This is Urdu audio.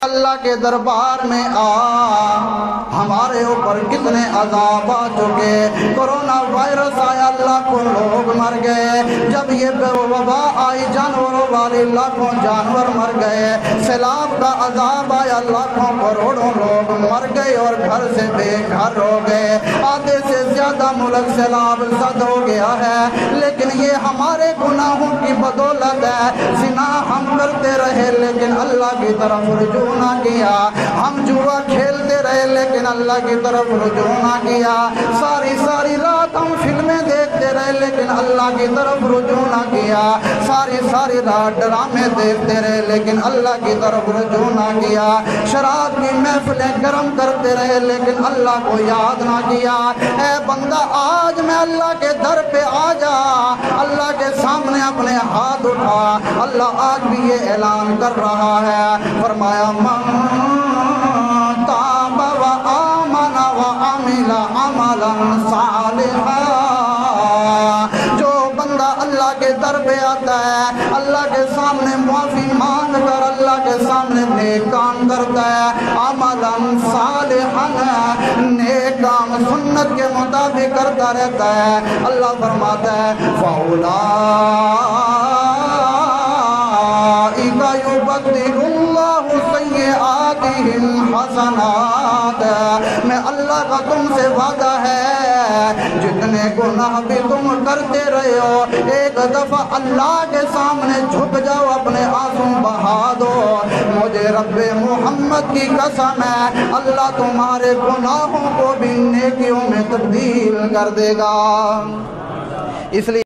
اللہ کے دربار میں ہمارے اوپر کتنے عذاب آ چکے. کورونا وائرس آیا، لاکھوں لوگ مر گئے. جب یہ وبا آئی جانوروں والی، لاکھوں جانور مر گئے. سیلاب کا عذاب آیا، لاکھوں کروڑوں لوگ مر گئے اور گھر سے بے گھر ہو گئے. آدھے سے زیادہ ملک سیلاب زد ہو گیا ہے، لیکن یہ ہمارے گناہوں کی بدولت ہے. زنا ہم کرتے رہے لیکن اللہ کی طرف رجوع نہ کیا. ہم جوا کھیلتے رہے لیکن اللہ کی طرف رجوع نہ کیا. ساری رات ہم فلمیں دیکھتے رہے لیکن اللہ کی طرف رجوع نہ کیا. ساری رات ڈرامے دیکھتے رہے لیکن اللہ کی طرف رجوع نہ کیا. شراب کی محفلیں گرم کرتے رہے لیکن اللہ کو یاد نہ کیا. اے بندہ، آج میں اللہ کے در پہ آ جا، اللہ کے سامنے اپنے ہاتھ اٹھا. اللہ آج بھی یہ اعلان کر رہا ہے، فرمایا تاب وآمن وعمل عملا صالحا. جو بندہ اللہ کے در پہ آتا ہے، اللہ کے سامنے معافی مانگ کر اللہ کے سامنے نیک کام کرتا ہے، عملا صالحا، نیک کام سنت کے مطابق کرتا رہتا ہے، اللہ فرماتا ہے يُبَدِّلُ اللَّهُ سَيِّئَاتِهِمْ حَسَنَاتٍ. میں اللہ کا تم سے وعدہ ہے، جتنے گناہ بھی تم کرتے رہے ہو، ایک دفعہ اللہ کے سامنے جھک جاؤ، اپنے آنسو بہا دو. مجھے رب محمد کی قسم ہے، اللہ تمہارے گناہوں کو بھی نیکیوں میں تبدیل کر دے گا. اس لیے